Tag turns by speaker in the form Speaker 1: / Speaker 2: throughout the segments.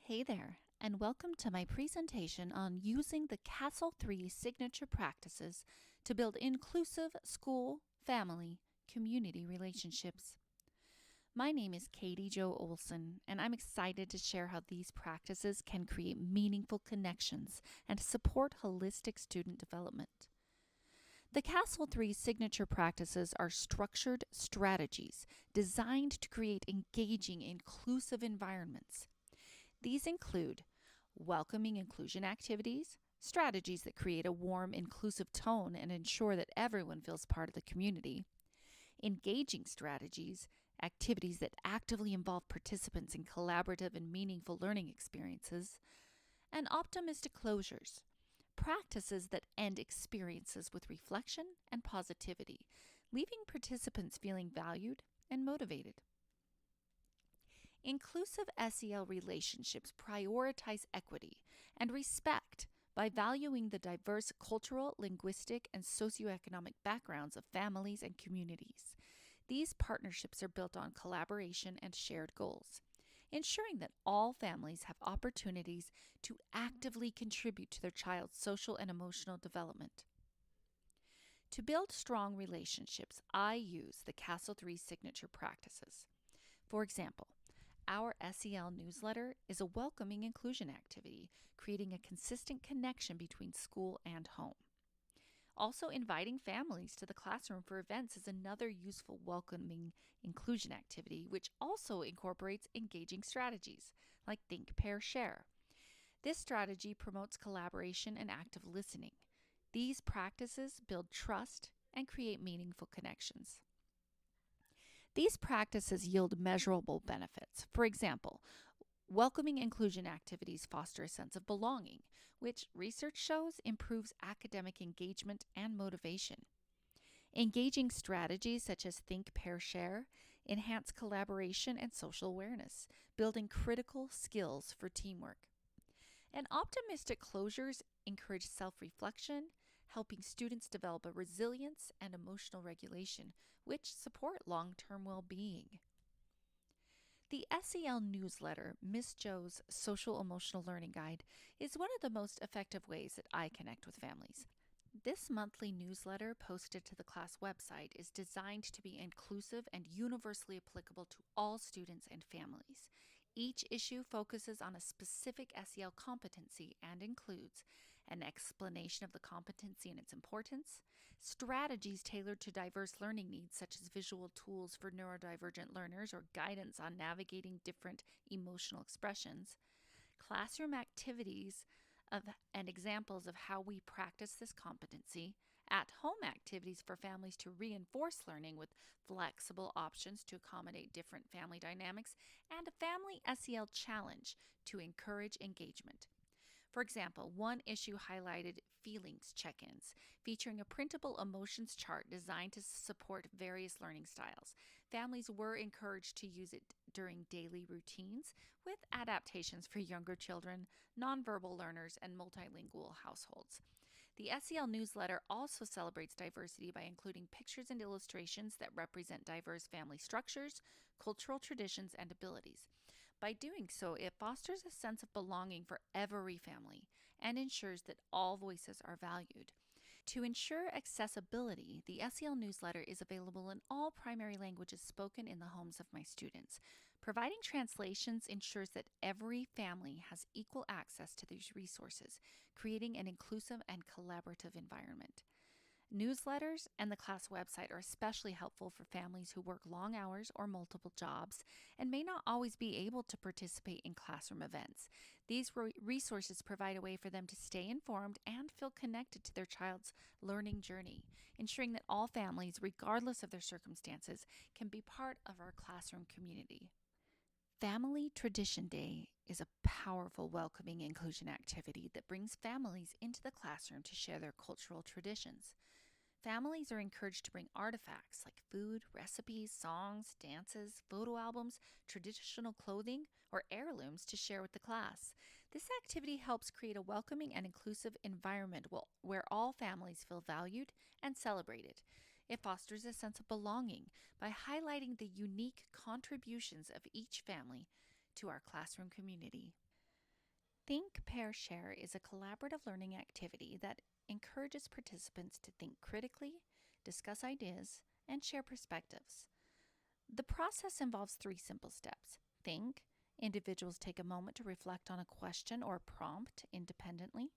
Speaker 1: Hey there, and welcome to my presentation on using the CASEL 3 signature practices to build inclusive school, family, community relationships. My name is Katie Jo Olson, and I'm excited to share how these practices can create meaningful connections and support holistic student development. The CASEL 3 signature practices are structured strategies designed to create engaging, inclusive environments. These include welcoming inclusion activities, strategies that create a warm, inclusive tone and ensure that everyone feels part of the community, engaging strategies, activities that actively involve participants in collaborative and meaningful learning experiences, and optimistic closures, practices that end experiences with reflection and positivity, leaving participants feeling valued and motivated. Inclusive SEL relationships prioritize equity and respect by valuing the diverse cultural, linguistic, and socioeconomic backgrounds of families and communities. These partnerships are built on collaboration and shared goals, ensuring that all families have opportunities to actively contribute to their child's social and emotional development. To build strong relationships, I use the CASEL 3 signature practices. For example, our SEL newsletter is a welcoming inclusion activity, creating a consistent connection between school and home. Also, inviting families to the classroom for events is another useful welcoming inclusion activity, which also incorporates engaging strategies like think, pair, share. This strategy promotes collaboration and active listening. These practices build trust and create meaningful connections. These practices yield measurable benefits. For example, welcoming inclusion activities foster a sense of belonging, which research shows improves academic engagement and motivation. Engaging strategies such as think, pair, share enhance collaboration and social awareness, building critical skills for teamwork. And optimistic closures encourage self-reflection, helping students develop a resilience and emotional regulation, which support long-term well-being. The SEL newsletter, Miss Jo's Social Emotional Learning Guide, is one of the most effective ways that I connect with families. This monthly newsletter posted to the class website is designed to be inclusive and universally applicable to all students and families. Each issue focuses on a specific SEL competency and includes an explanation of the competency and its importance, strategies tailored to diverse learning needs such as visual tools for neurodivergent learners or guidance on navigating different emotional expressions, classroom activities and examples of how we practice this competency, at-home activities for families to reinforce learning with flexible options to accommodate different family dynamics, and a family SEL challenge to encourage engagement. For example, one issue highlighted feelings check-ins, featuring a printable emotions chart designed to support various learning styles. Families were encouraged to use it during daily routines, with adaptations for younger children, nonverbal learners, and multilingual households. The SEL newsletter also celebrates diversity by including pictures and illustrations that represent diverse family structures, cultural traditions, and abilities. By doing so, it fosters a sense of belonging for every family and ensures that all voices are valued. To ensure accessibility, the SEL newsletter is available in all primary languages spoken in the homes of my students. Providing translations ensures that every family has equal access to these resources, creating an inclusive and collaborative environment. Newsletters and the class website are especially helpful for families who work long hours or multiple jobs and may not always be able to participate in classroom events. These resources provide a way for them to stay informed and feel connected to their child's learning journey, ensuring that all families, regardless of their circumstances, can be part of our classroom community. Family Tradition Day is a powerful welcoming inclusion activity that brings families into the classroom to share their cultural traditions. Families are encouraged to bring artifacts like food, recipes, songs, dances, photo albums, traditional clothing, or heirlooms to share with the class. This activity helps create a welcoming and inclusive environment where all families feel valued and celebrated. It fosters a sense of belonging by highlighting the unique contributions of each family to our classroom community. Think, Pair, Share is a collaborative learning activity that encourages participants to think critically, discuss ideas, and share perspectives. The process involves three simple steps. Think, individuals take a moment to reflect on a question or prompt independently.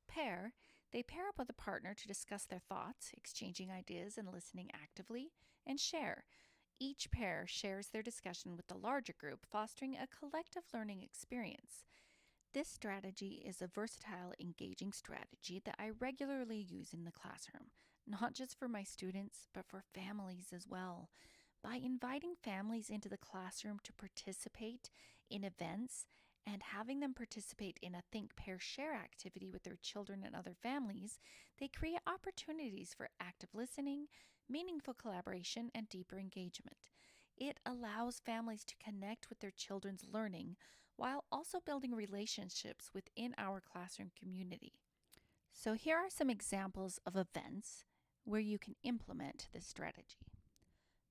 Speaker 1: Pair, they pair up with a partner to discuss their thoughts, exchanging ideas and listening actively. And share, each pair shares their discussion with the larger group, fostering a collective learning experience. This strategy is a versatile, engaging strategy that I regularly use in the classroom, not just for my students, but for families as well. By inviting families into the classroom to participate in events and having them participate in a Think, Pair, Share activity with their children and other families, they create opportunities for active listening, meaningful collaboration, and deeper engagement. It allows families to connect with their children's learning while also building relationships within our classroom community. So, here are some examples of events where you can implement this strategy.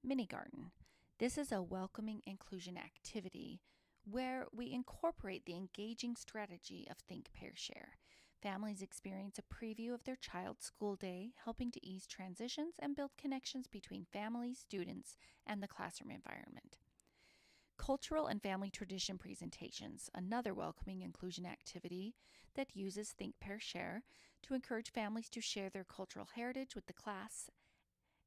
Speaker 1: Mini Garden. This is a welcoming inclusion activity where we incorporate the engaging strategy of Think, Pair, Share. Families experience a preview of their child's school day, helping to ease transitions and build connections between families, students, and the classroom environment. Cultural and family tradition presentations, another welcoming inclusion activity that uses Think, Pair, Share to encourage families to share their cultural heritage with the class.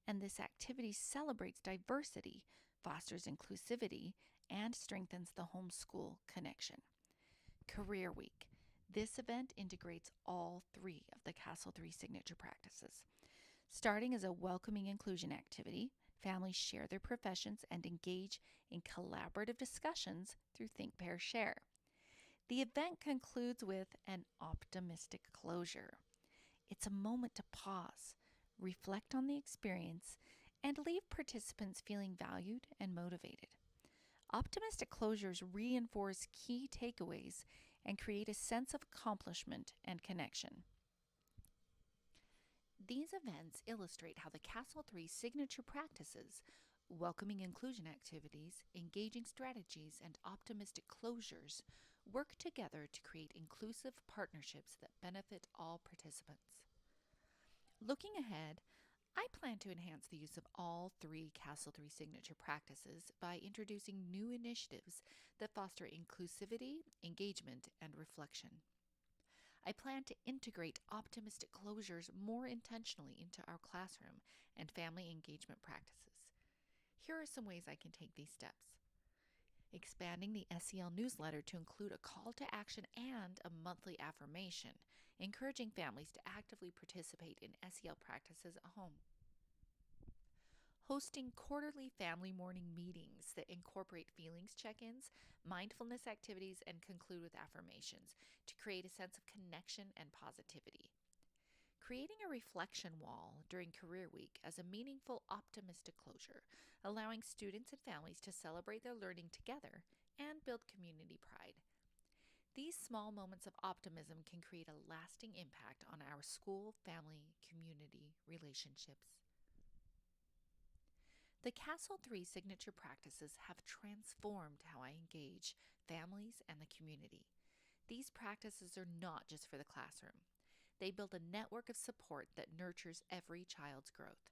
Speaker 1: And this activity celebrates diversity, fosters inclusivity, and strengthens the homeschool connection. Career Week. This event integrates all three of the CASEL 3 signature practices. Starting as a welcoming inclusion activity, families share their professions and engage in collaborative discussions through Think, Pair, Share. The event concludes with an optimistic closure. It's a moment to pause, reflect on the experience, and leave participants feeling valued and motivated. Optimistic closures reinforce key takeaways and create a sense of accomplishment and connection. These events illustrate how the CASEL 3 signature practices, welcoming inclusion activities, engaging strategies, and optimistic closures, work together to create inclusive partnerships that benefit all participants. Looking ahead, I plan to enhance the use of all three CASEL 3 signature practices by introducing new initiatives that foster inclusivity, engagement, and reflection. I plan to integrate optimistic closures more intentionally into our classroom and family engagement practices. Here are some ways I can take these steps. Expanding the SEL newsletter to include a call to action and a monthly affirmation, encouraging families to actively participate in SEL practices at home. Hosting quarterly family morning meetings that incorporate feelings check-ins, mindfulness activities, and conclude with affirmations to create a sense of connection and positivity. Creating a reflection wall during Career Week as a meaningful, optimistic closure, allowing students and families to celebrate their learning together and build community pride. These small moments of optimism can create a lasting impact on our school, family, community relationships. The CASEL 3 signature practices have transformed how I engage families and the community. These practices are not just for the classroom. They build a network of support that nurtures every child's growth.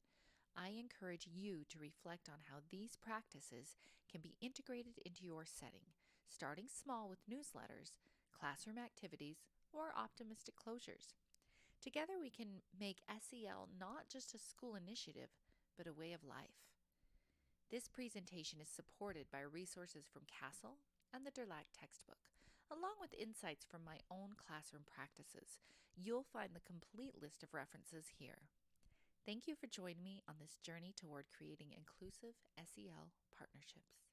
Speaker 1: I encourage you to reflect on how these practices can be integrated into your setting, starting small with newsletters, classroom activities, or optimistic closures. Together we can make SEL not just a school initiative, but a way of life. This presentation is supported by resources from CASEL and the Derlac textbook, along with insights from my own classroom practices. You'll find the complete list of references here. Thank you for joining me on this journey toward creating inclusive SEL partnerships.